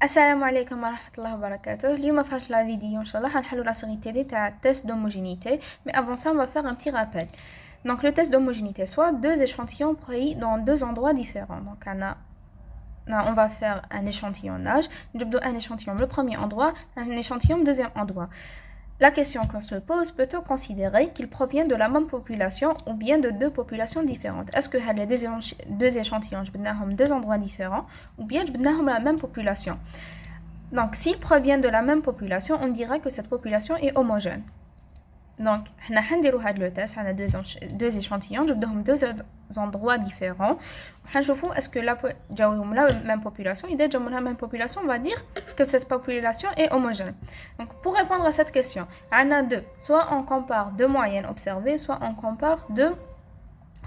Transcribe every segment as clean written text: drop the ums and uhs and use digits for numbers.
السلام عليكم ورحمة الله وبركاته. اليوم في هذا الفيديو إن شاء الله هنحلو la série TD تاع test d'homogénéité. Mais avant ça, on va faire un petit rappel. Donc le test d'homogénéité, soit deux échantillons pris dans deux endroits différents. Donc on va faire un échantillonnage. نجبدو un échantillon le premier endroit, un échantillon le deuxième endroit. La question qu'on se pose, peut-on considérer qu'ils proviennent de la même population ou bien de deux populations différentes? Est-ce que les deux échantillons, deux endroits différents ou bien la même population? Donc, s'ils proviennent de la même population, on dira que cette population est homogène. Donc, on a le test, on a deux échantillons, je donne deux endroits différents. Est-ce que la même population, la même population, on va dire que cette population est homogène. Donc, pour répondre à cette question, on a deux. Soit on compare deux moyennes observées, soit on compare deux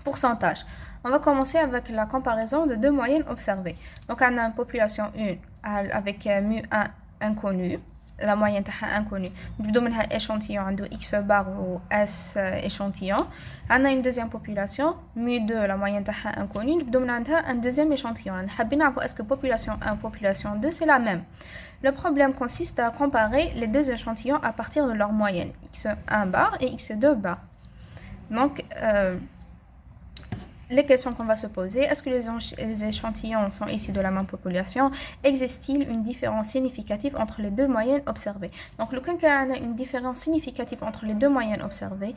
pourcentages. On va commencer avec la comparaison de deux moyennes observées. Donc, on a une population 1 avec mu1 inconnu. La moyenne est inconnue. Nous avons un échantillon de X bar ou S échantillon. On a une deuxième population, mu2, la moyenne est inconnue. Nous avons un deuxième échantillon. Est-ce que population 1 et population 2 c'est la même? Le problème consiste à comparer les deux échantillons à partir de leur moyenne, X1 bar et X2 bar. Donc, les questions qu'on va se poser, est-ce que les échantillons sont issus de la même population? Existe-t-il une différence significative entre les deux moyennes observées? Donc, le cas où on a une différence significative entre les deux moyennes observées,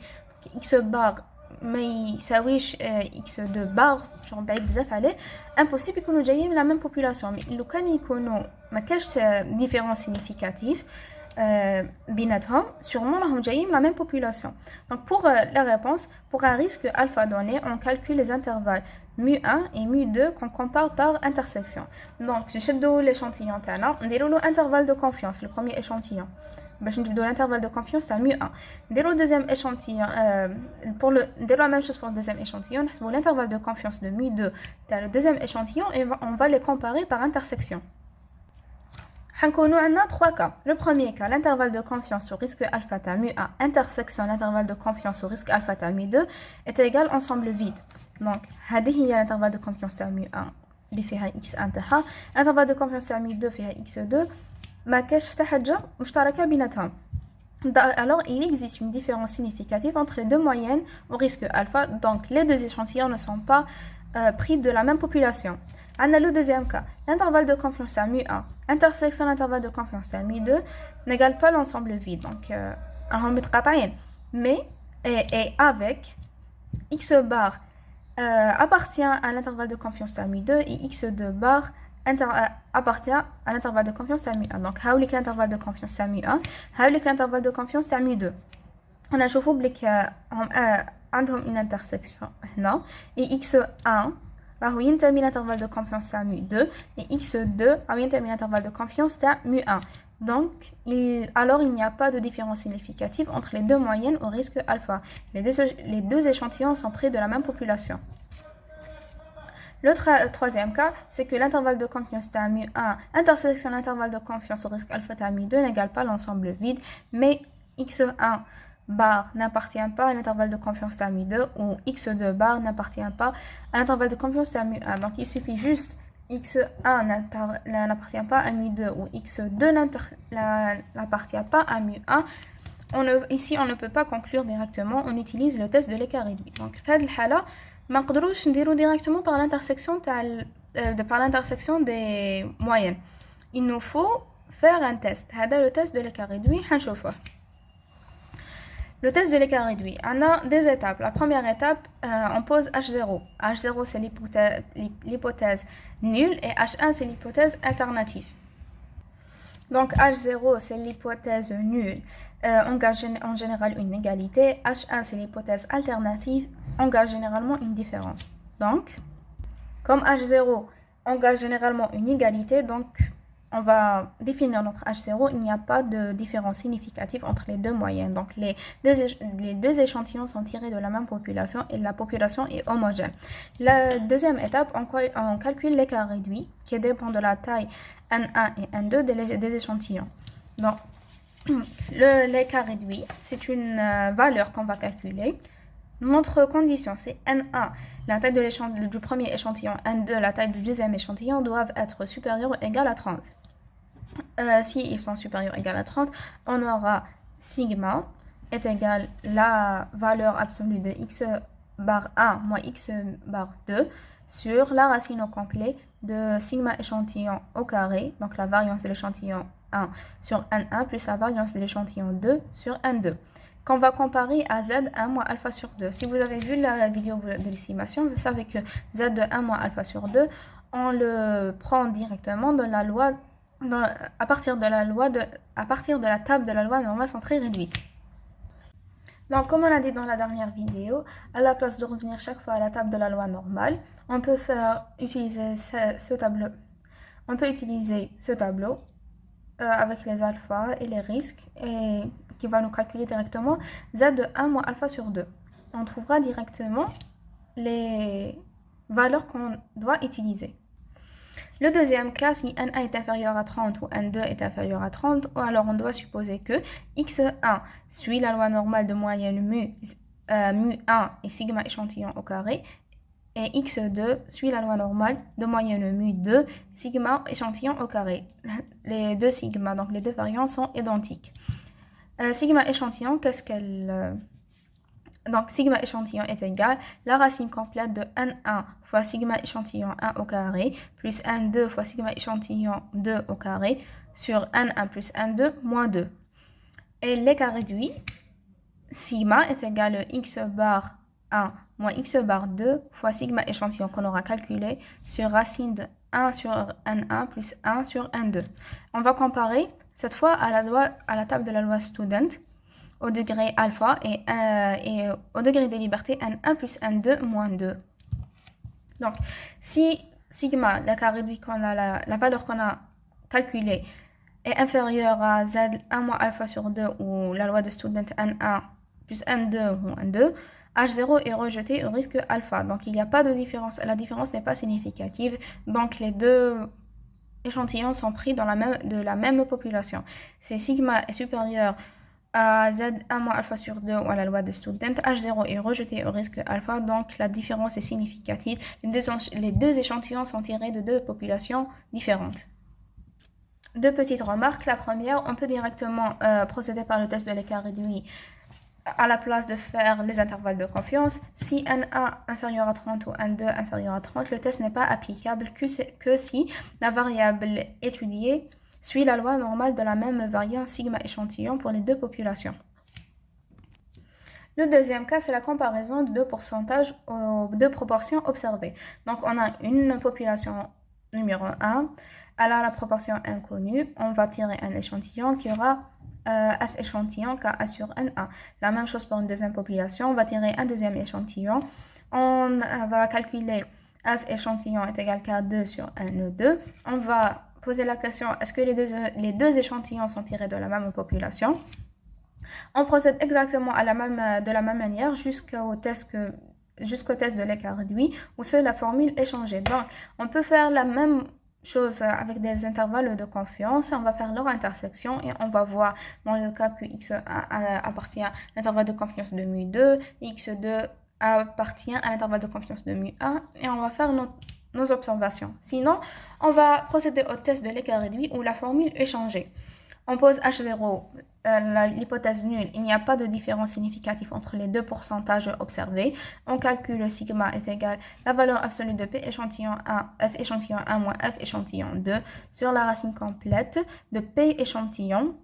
X bar mais ça wish X2 bar, genre impossible que nous ayons la même population. Mais le cas où ما كاش différence significative, بيناتهم sûrement راهم جايين la même population. Donc pour la réponse, pour un risque alpha donné, on calcule les intervalles mu1 et mu2 qu'on compare par intersection. Donc نشدو l'échantillon تاعنا نديرو له intervalle de confiance, le premier échantillon باش نجبدو l'intervalle de confiance تاع mu1. نديرو deuxième échantillon نديرو la même chose pour le deuxième échantillon, نحسبو l'intervalle de confiance de mu2 تاع le deuxième échantillon et on va les comparer par intersection. On a trois cas. Le premier cas, l'intervalle de confiance au risque alpha ta mu1 intersection l'intervalle de confiance au risque alpha ta mu2 est égal ensemble vide. Donc, هذه هي l'intervalle de confiance ta mu1 اللي فيها x1 تاعها. L'intervalle de confiance ta mu2 فيها x2 ما كاش حتى حاجة مشتركة بيناتهم. Alors, il existe une différence significative entre les deux moyennes au risque alpha. Donc, les deux échantillons ne sont pas pris de la même population. On a le deuxième cas. L'intervalle de confiance à mu1 intersection l'intervalle de confiance à mu2 n'égale pas l'ensemble vide. Donc, mais et avec x bar appartient à l'intervalle de confiance à mu2 et x2 bar appartient à l'intervalle de confiance à mu1. Donc, هاوليك l'intervalle de confiance à mu1 هاوليك l'intervalle de confiance à mu2. On a شوفوا بلي عندهم une intersection هنا et x1 راهو ينتمي l'intervalle de confiance à mu2 et x2 راهو ينتمي l'intervalle de confiance à mu1. Donc, alors il n'y a pas de différence significative entre les deux moyennes au risque alpha. Les deux échantillons sont pris de la même population. Le troisième cas, c'est que l'intervalle de confiance à mu1 intersection l'intervalle de confiance au risque alpha à mu2 n'égale pas l'ensemble vide, mais x1 bar n'appartient pas à l'intervalle de confiance à mu2 ou x2 bar n'appartient pas à l'intervalle de confiance à mu1. Donc il suffit juste x1 n'appartient pas à mu2 ou x2 n'appartient pas à mu1. Ici on ne peut pas conclure directement, on utilise le test de l'écart réduit. Donc في هذه الحالة ما نقدروش نديرو directement par l'intersection des moyennes. Il nous faut faire un test. هذا le test de l'écart réduit حنشوفوه. Le test de l'écart réduit, on a des étapes. La première étape, on pose H0. H0, c'est l'hypothèse nulle et H1, c'est l'hypothèse alternative. Donc, H0, c'est l'hypothèse nulle, engage en général une égalité. H1, c'est l'hypothèse alternative, engage généralement une différence. Donc, comme H0 engage généralement une égalité, donc on va définir notre H0, il n'y a pas de différence significative entre les deux moyennes. Donc, les deux échantillons sont tirés de la même population et la population est homogène. La deuxième étape, on calcule l'écart réduit qui dépend de la taille N1 et N2 des échantillons. Donc, l'écart réduit, c'est une valeur qu'on va calculer. Notre condition, c'est N1, la taille du premier échantillon, N2, la taille du deuxième échantillon, doivent être supérieures ou égales à 30. Si ils sont supérieurs ou égaux à 30, on aura sigma est égal à la valeur absolue de x bar 1 moins x bar 2 sur la racine au complet de sigma échantillon au carré, donc la variance de l'échantillon 1 sur n1 plus la variance de l'échantillon 2 sur n2, qu'on va comparer à z1 moins alpha sur 2. Si vous avez vu la vidéo de l'estimation, vous savez que z de 1 moins alpha sur 2, on le prend directement de la loi, à partir de la table de la loi normale centrée réduite. Donc, comme on a dit dans la dernière vidéo, à la place de revenir chaque fois à la table de la loi normale, on peut utiliser ce tableau. On peut utiliser ce tableau avec les alphas et les risques et qui va nous calculer directement z de 1 moins alpha sur 2. On trouvera directement les valeurs qu'on doit utiliser. Le deuxième cas, si n1 est inférieur à 30 ou n2 est inférieur à 30, alors on doit supposer que x1 suit la loi normale de moyenne mu1 et sigma échantillon au carré, et x2 suit la loi normale de moyenne mu2 sigma échantillon au carré. Les deux sigma, donc les deux variants, sont identiques. Sigma échantillon, qu'est-ce qu'elle... Donc, sigma échantillon est égal à la racine complète de n1 fois sigma échantillon 1 au carré plus n2 fois sigma échantillon 2 au carré sur n1 plus n2 moins 2. Et l'écart réduit, sigma est égal à x bar 1 moins x bar 2 fois sigma échantillon qu'on aura calculé sur racine de 1 sur n1 plus 1 sur n2. On va comparer cette fois à la table de la loi student au degré alpha et au degré de liberté n1 plus n2 moins 2. Donc, si sigma, l'écart réduit qu'on a, la valeur qu'on a calculée, est inférieure à z1 moins alpha sur 2 ou la loi de student n1 plus n2 moins 2, h0 est rejeté au risque alpha. Donc, il n'y a pas de différence. La différence n'est pas significative. Donc, les deux échantillons sont pris dans de la même population. Si sigma est supérieur à z1 moins alpha sur 2 ou à la loi de student, h0 est rejeté au risque alpha, donc la différence est significative. Les deux échantillons sont tirés de deux populations différentes. Deux petites remarques. La première, on peut directement procéder par le test de l'écart réduit à la place de faire les intervalles de confiance. Si n1 inférieur à 30 ou n2 inférieur à 30, le test n'est pas applicable que si la variable étudiée suit la loi normale de la même variance sigma échantillon pour les deux populations. Le deuxième cas, c'est la comparaison de deux pourcentages aux deux proportions observées. Donc, on a une population numéro 1, elle a la proportion inconnue. On va tirer un échantillon qui aura f échantillon Ka sur N1. La même chose pour une deuxième population. On va tirer un deuxième échantillon. On va calculer f échantillon est égal à K2 sur N2. On va poser la question, est-ce que les deux échantillons sont tirés de la même population? On procède exactement de la même manière jusqu'au test de l'écart réduit où seule la formule est changée. Donc, on peut faire la même chose avec des intervalles de confiance. On va faire leur intersection et on va voir dans le cas que x1 appartient à l'intervalle de confiance de mu2, x2 appartient à l'intervalle de confiance de mu1 et on va faire nos observations. Sinon, on va procéder au test de l'écart réduit où la formule est changée. On pose H0, l'hypothèse nulle, il n'y a pas de différence significative entre les deux pourcentages observés. On calcule sigma est égal à la valeur absolue de P échantillon 1, F échantillon 1 moins F échantillon 2 sur la racine complète de P échantillon,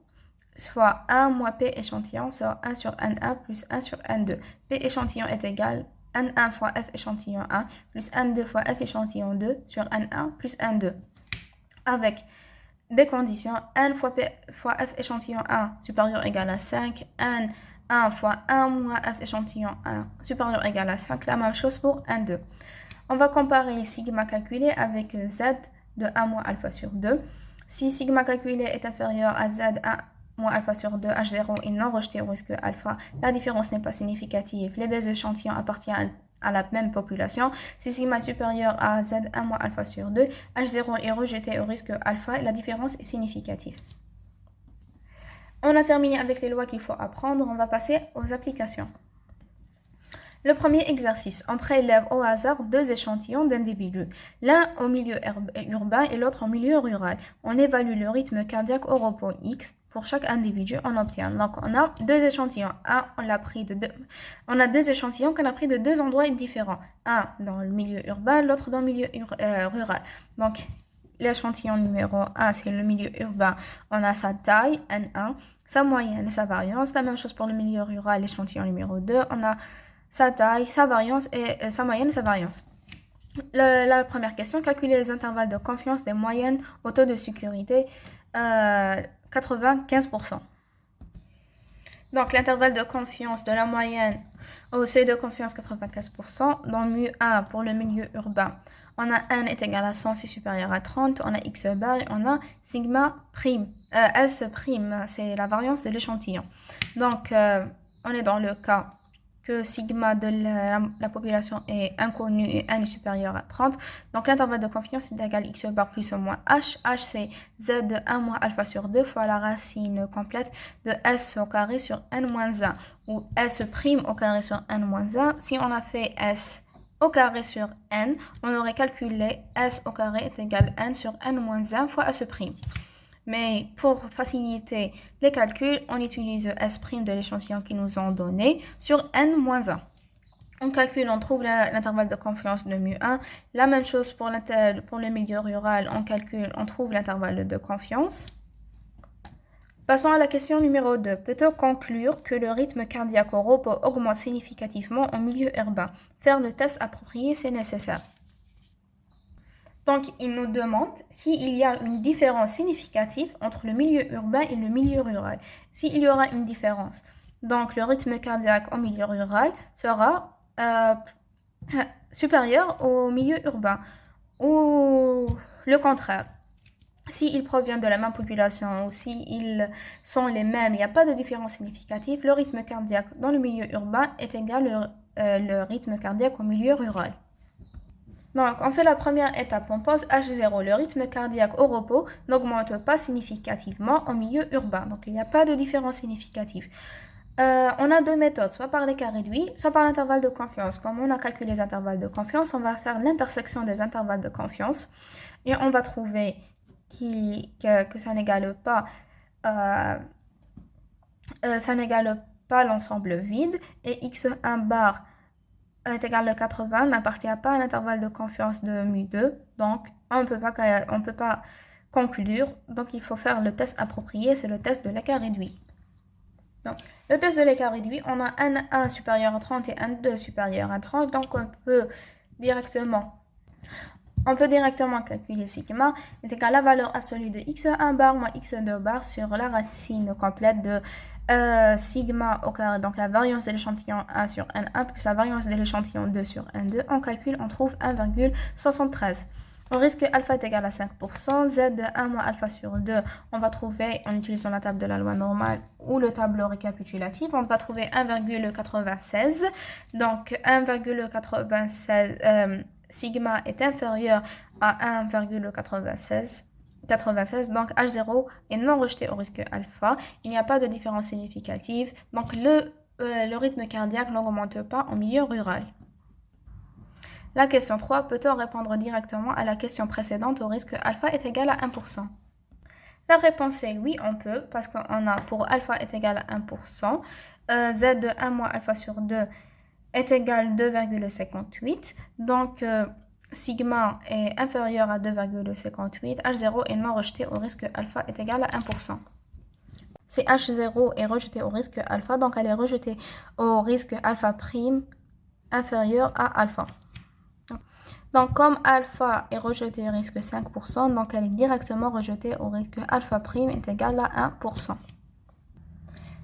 soit 1 moins P échantillon sur 1 sur N1 plus 1 sur N2. P échantillon est égal à N1 fois F échantillon 1 plus N2 fois F échantillon 2 sur N1 plus N2. Avec des conditions, n fois P fois F échantillon 1 supérieur ou égal à 5, n1 fois 1 moins F échantillon 1 supérieur ou égal à 5, la même chose pour n2. On va comparer sigma calculé avec z de 1 moins alpha sur 2. Si sigma calculé est inférieur à z1 moins alpha sur 2, h0 est non rejeté au risque alpha, la différence n'est pas significative. Les deux échantillons appartiennent à la même population. Si sigma est supérieur à z1 moins alpha sur 2, h0 est rejeté au risque alpha et la différence est significative. On a terminé avec les lois qu'il faut apprendre, on va passer aux applications. Le premier exercice, on prélève au hasard deux échantillons d'individus, l'un au milieu urbain et l'autre au milieu rural. On évalue le rythme cardiaque au repos X. Pour chaque individu, on obtient. Donc, on a deux échantillons. On a deux échantillons qu'on a pris de deux endroits différents. Un dans le milieu urbain, l'autre dans le milieu rural. Donc, l'échantillon numéro 1, c'est le milieu urbain. On a sa taille, N1, sa moyenne et sa variance. La même chose pour le milieu rural, l'échantillon numéro 2. On a sa taille, sa variance et sa moyenne et sa variance. La première question, calculer les intervalles de confiance des moyennes au taux de sécurité 95%. Donc, l'intervalle de confiance de la moyenne au seuil de confiance 95%. Dans mu1 pour le milieu urbain, on a n est égal à 100, c'est supérieur à 30. On a x bar et on a sigma prime. S prime, c'est la variance de l'échantillon. Donc, on est dans le cas que sigma de la population est inconnu et n est supérieur à 30. Donc, l'intervalle de confiance est égal à x bar plus ou moins h. H, c'est z de 1 moins alpha sur 2 fois la racine complète de s au carré sur n moins 1. Ou s prime au carré sur n moins 1. Si on a fait s au carré sur n, on aurait calculé s au carré est égal à n sur n moins 1 fois s prime. Mais pour faciliter les calculs, on utilise S' de l'échantillon qu'ils nous ont donné sur n-1. On calcule, on trouve l'intervalle de confiance de mu1. La même chose pour le milieu rural, on calcule, on trouve l'intervalle de confiance. Passons à la question numéro 2. Peut-on conclure que le rythme cardiaque au repos augmente significativement en milieu urbain? Faire le test approprié, c'est nécessaire. Donc, il nous demande s'il y a une différence significative entre le milieu urbain et le milieu rural. S'il y aura une différence, donc le rythme cardiaque au milieu rural sera supérieur au milieu urbain, ou le contraire. S'il provient de la même population ou s'ils sont les mêmes, il n'y a pas de différence significative, le rythme cardiaque dans le milieu urbain est égal le rythme cardiaque au milieu rural. Donc, on fait la première étape, on pose H0. Le rythme cardiaque au repos n'augmente pas significativement au milieu urbain. Donc, il n'y a pas de différence significative. On a deux méthodes, soit par l'écart réduit, soit par l'intervalle de confiance. Comme on a calculé les intervalles de confiance, on va faire l'intersection des intervalles de confiance et on va trouver que ça n'égale pas, l'ensemble vide et x1 bar est égal à 80 n'appartient pas à l'intervalle de confiance de mu2, donc on ne peut pas conclure, donc il faut faire le test approprié, c'est le test de l'écart réduit. Donc, le test de l'écart réduit, on a n1 supérieur à 30 et n2 supérieur à 30, donc on peut directement calculer sigma est égal à la valeur absolue de x1 bar moins x2 bar sur la racine complète de sigma au carré, donc la variance de l'échantillon 1 sur n1 plus la variance de l'échantillon 2 sur n2. On calcule, on trouve 1,73. On risque alpha est égal à 5%, z de 1 moins alpha sur 2, on va trouver, en utilisant la table de la loi normale ou le tableau récapitulatif, on va trouver 1,96. Donc 1,96, sigma est inférieur à 1,96. Donc H0 est non rejeté au risque alpha. Il n'y a pas de différence significative. Donc le rythme cardiaque n'augmente pas en milieu rural. La question 3, peut-on répondre directement à la question précédente au risque alpha est égal à 1%? La réponse est oui, on peut, parce qu'on a pour alpha est égal à 1%, z de 1 moins alpha sur 2 est égal à 2,58. Donc, sigma est inférieur à 2,58. H0 est non rejeté au risque alpha est égal à 1%. Si H0 est rejeté au risque alpha, donc elle est rejetée au risque alpha prime inférieur à alpha. Donc, comme alpha est rejeté au risque 5%, donc elle est directement rejetée au risque alpha prime est égal à 1%.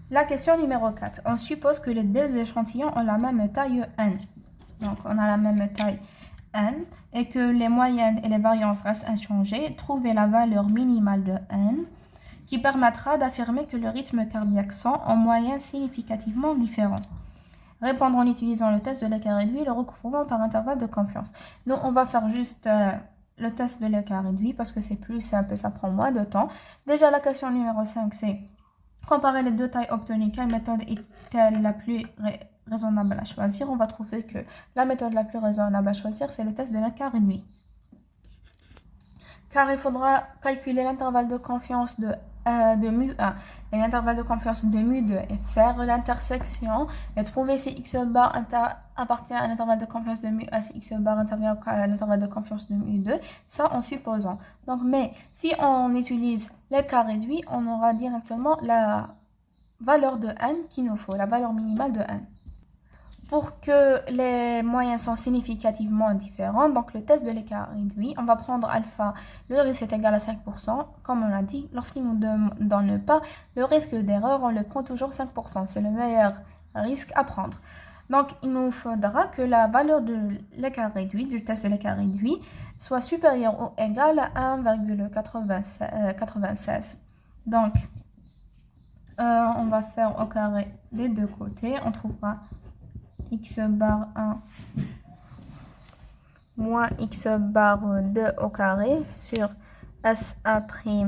La question numéro 4. On suppose que les deux échantillons ont la même taille n. Donc, on a la même taille n et que les moyennes et les variances restent inchangées. Trouvez la valeur minimale de n qui permettra d'affirmer que le rythme cardiaque sont en moyenne significativement différents. Répondre en utilisant le test de l'écart réduit et le recouvrement par intervalle de confiance. Donc, on va faire juste le test de l'écart réduit parce que c'est plus simple, ça prend moins de temps. Déjà, la question numéro 5, c'est comparer les deux tailles obtenues. Quelle méthode est-elle la plus raisonnable à choisir, on va trouver que la méthode la plus raisonnable à choisir, c'est le test de l'inter réduit. Car il faudra calculer l'intervalle de confiance de mu1 et l'intervalle de confiance de mu2 et faire l'intersection et trouver si x bar appartient à l'intervalle de confiance de mu1, si x bar intervient à l'intervalle de confiance de mu2, ça en supposant. Donc, mais si on utilise les cas réduits, on aura directement la valeur de n qu'il nous faut, la valeur minimale de n. Pour que les moyens soient significativement différents, donc le test de l'écart réduit, on va prendre alpha, le risque est égal à 5%, comme on a dit. Lorsqu'il ne nous donne pas le risque d'erreur, on le prend toujours 5%, c'est le meilleur risque à prendre. Donc il nous faudra que la valeur de l'écart réduit, du test de l'écart réduit, soit supérieure ou égale à 1,96. Donc on va faire au carré des deux côtés, on trouvera x bar 1 moins x bar 2 au carré sur SA'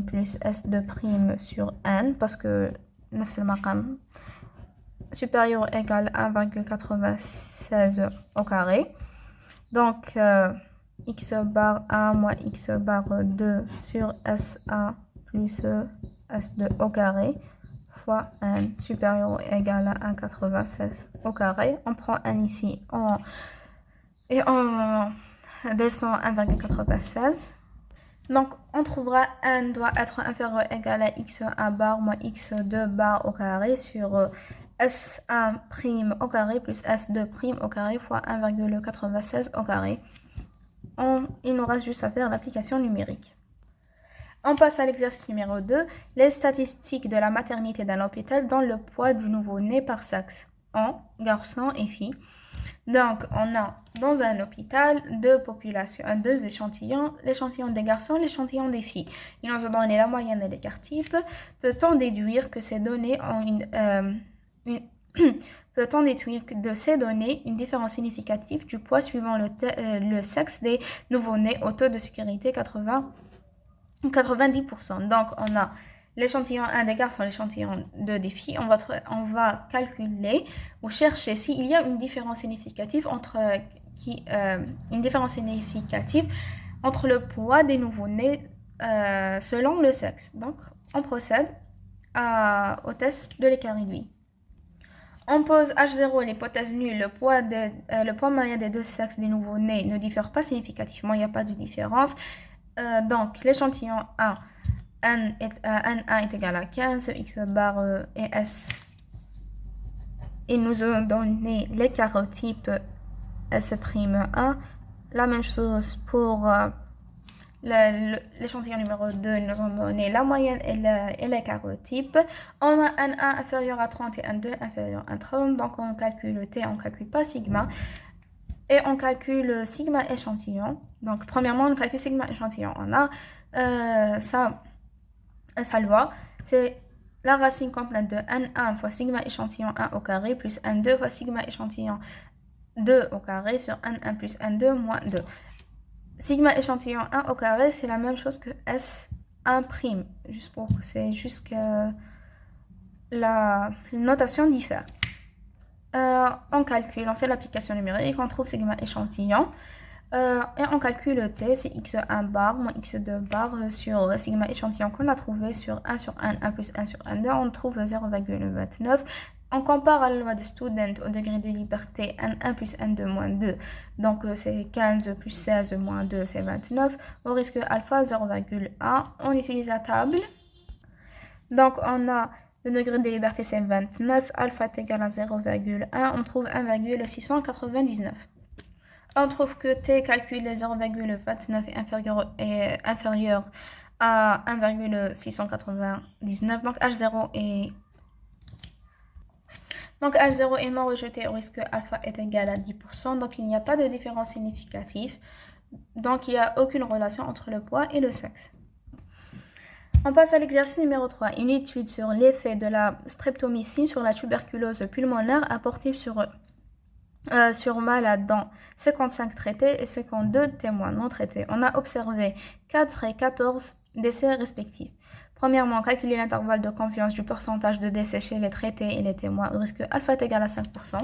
plus S2' sur n, parce que نفس المقام supérieur ou égal à 1,96 au carré. Donc x bar 1 moins x bar 2 sur SA plus S2 au carré fois n supérieur ou égal à 1,96 au carré. On prend n ici et on descend 1,96. Donc on trouvera n doit être inférieur ou égal à x1 bar moins x2 bar au carré sur S1' au carré plus S2' au carré fois 1,96 au carré. Il nous reste juste à faire l'application numérique. On passe à l'exercice numéro 2, les statistiques de la maternité d'un hôpital dans le poids du nouveau-né par sexe, en garçons et filles. Donc, on a dans un hôpital deux populations, deux échantillons, l'échantillon des garçons, l'échantillon des filles. Ils nous ont donné la moyenne et l'écart type. Peut-on déduire que ces données ont peut-on déduire de ces données une différence significative du poids suivant le sexe des nouveau-nés au taux de sécurité 90%. Donc, on a l'échantillon 1 des garçons, l'échantillon 2 des filles. On va calculer ou chercher s'il y a une différence significative entre le poids des nouveau-nés selon le sexe. Donc, on procède au test de l'écart réduit. On pose H0 l'hypothèse nulle, le poids moyen des deux sexes des nouveau-nés ne diffère pas significativement, il n'y a pas de différence. Donc, l'échantillon 1, N1 est égal à 15, X bar et S. Ils nous ont donné l'écart type S'1. La même chose pour l'échantillon numéro 2, ils nous ont donné la moyenne et l'écart type. On a N1 inférieur à 30 et N2 inférieur à 30. Donc, on calcule T, on ne calcule pas sigma. Et on calcule sigma échantillon. Donc, premièrement, on calcule sigma échantillon. On a sa loi, c'est la racine complète de N1 fois sigma échantillon 1 au carré plus N2 fois sigma échantillon 2 au carré sur N1 plus N2 moins 2. Sigma échantillon 1 au carré, c'est la même chose que S1'. C'est juste que la notation diffère. On calcule, on fait l'application numérique, on trouve sigma échantillon et on calcule T, c'est x1 bar moins x2 bar sur sigma échantillon qu'on a trouvé sur 1 sur N1 plus 1 sur N2, on trouve 0,29. On compare à la loi de Student au degré de liberté N1 plus N2 moins 2, donc c'est 15 plus 16 moins 2, c'est 29, au risque alpha 0,1, on utilise la table, donc on a le degré de liberté c'est 29, alpha est égal à 0,1, on trouve 1,699. On trouve que T calculé 0,29 est inférieur à 1,699, donc H0 est non rejeté au risque alpha est égal à 10%, donc il n'y a pas de différence significative, donc il n'y a aucune relation entre le poids et le sexe. On passe à l'exercice numéro 3, une étude sur l'effet de la streptomycine sur la tuberculose pulmonaire apportée sur malades dans 55 traités et 52 témoins non traités. On a observé 4 et 14 décès respectifs. Premièrement, calculer l'intervalle de confiance du pourcentage de décès chez les traités et les témoins au risque alpha est égal à 5%.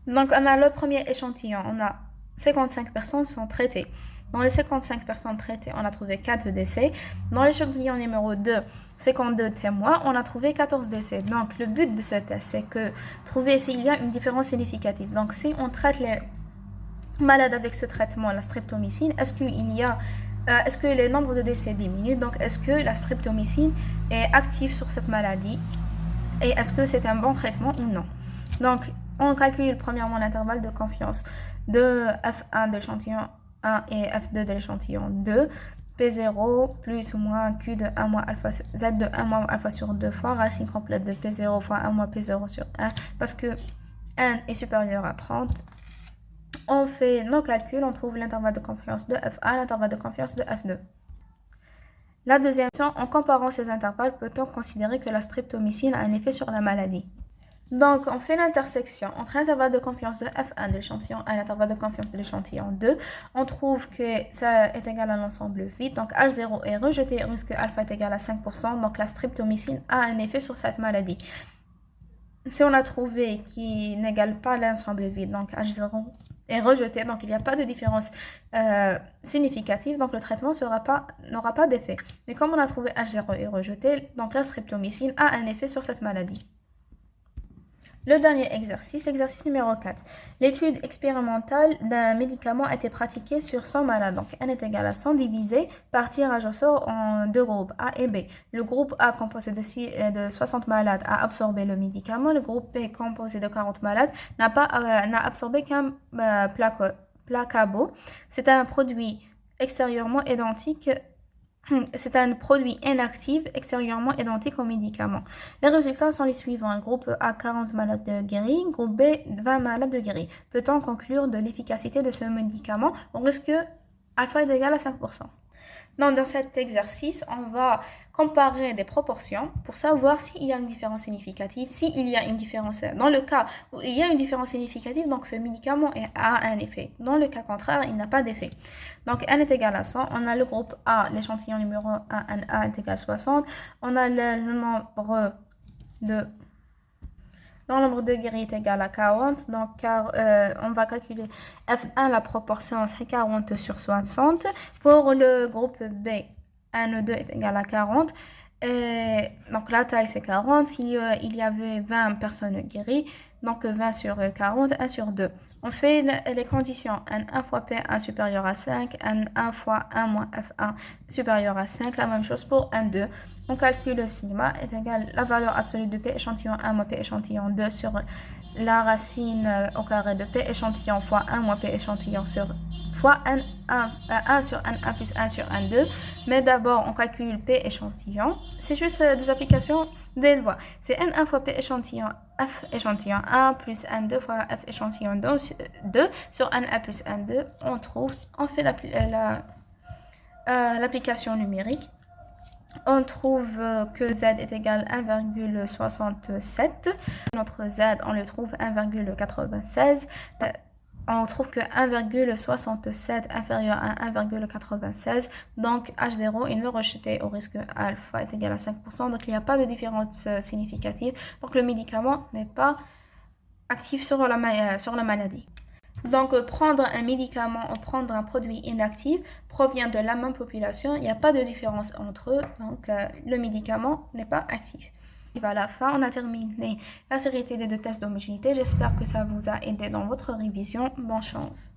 Donc, on a le premier échantillon, on a 55 personnes sont traitées. Dans les 55 personnes traitées, on a trouvé 4 décès. Dans l'échantillon numéro 2, 52 témoins, on a trouvé 14 décès. Donc, le but de ce test, c'est que trouver s'il y a une différence significative. Donc, si on traite les malades avec ce traitement, la streptomycine, est-ce que les nombres de décès diminuent? Donc, est-ce que la streptomycine est active sur cette maladie? Et est-ce que c'est un bon traitement ou non? Donc, on calcule premièrement l'intervalle de confiance de F1 de l'échantillon 1 et F2 de l'échantillon 2. P0 plus ou moins Q de 1 moins alpha Z de 1 moins alpha sur 2 fois racine complète de P0 fois 1 moins P0 sur 1 parce que 1 est supérieur à 30. On fait nos calculs, on trouve l'intervalle de confiance de F1, l'intervalle de confiance de F2. La deuxième question, en comparant ces intervalles, peut-on considérer que la streptomycine a un effet sur la maladie? Donc, on fait l'intersection entre l'intervalle de confiance de F1 de l'échantillon 1 et l'intervalle de confiance de l'échantillon 2. On trouve que ça est égal à l'ensemble vide. Donc, H0 est rejeté, risque alpha est égal à 5%. Donc, la streptomycine a un effet sur cette maladie. Si on a trouvé qu'il n'égale pas l'ensemble vide, donc H0 est rejeté, donc il n'y a pas de différence significative, donc le traitement n'aura pas d'effet. Mais comme on a trouvé H0 est rejeté, donc la streptomycine a un effet sur cette maladie. Le dernier exercice, l'exercice numéro 4. L'étude expérimentale d'un médicament a été pratiquée sur 100 malades. Donc, n est égal à 100 divisé par tirage au sort en deux groupes, A et B. Le groupe A, composé de 60 malades, a absorbé le médicament. Le groupe B, composé de 40 malades, n'a absorbé qu'un placebo. C'est un produit extérieurement identique. C'est un produit inactif extérieurement identique au médicament. Les résultats sont les suivants. Groupe A, 40 malades guéris. Groupe B, 20 malades guéris. Peut-on conclure de l'efficacité de ce médicament? On risque alpha est égal à 5%. Donc, dans cet exercice, on va comparer des proportions pour savoir s'il y a une différence significative. S'il y a une différence, dans le cas où il y a une différence significative, donc ce médicament a un effet. Dans le cas contraire, il n'a pas d'effet. Donc, n est égal à 100. On a le groupe A, l'échantillon numéro 1, NA est égal à 60. On a le nombre de guéris est égal à 40. Donc, on va calculer F1, la proportion, c'est 40 sur 60. Pour le groupe B, N2 est égal à 40. Donc, la taille, c'est 40. Il y avait 20 personnes guéries. Donc, 20 sur 40, 1 sur 2. On fait les conditions. N1 fois P1 supérieur à 5. N1 fois 1 moins F1 supérieur à 5. La même chose pour N2. On calcule le sigma est égal à la valeur absolue de P échantillon 1 moins P échantillon 2 sur la racine au carré de P échantillon fois 1 moins P échantillon fois 1 sur N1 plus 1 sur N2. Mais d'abord, on calcule P échantillon. C'est juste des applications des lois. C'est N1 fois P échantillon F échantillon 1 plus N2 fois F échantillon 2 sur N1 plus N2. On fait l'application numérique. On trouve que Z est égal à 1,67. Notre Z, on le trouve 1,96. On trouve que 1,67 inférieur à 1,96. Donc, H0 est non rejeté au risque alpha est égal à 5%. Donc, il n'y a pas de différence significative. Donc, le médicament n'est pas actif sur la maladie. Donc, prendre un médicament ou prendre un produit inactif provient de la même population. Il n'y a pas de différence entre eux. Donc, le médicament n'est pas actif. Et à la fin, on a terminé la série des deux tests d'homogénéité. J'espère que ça vous a aidé dans votre révision. Bonne chance.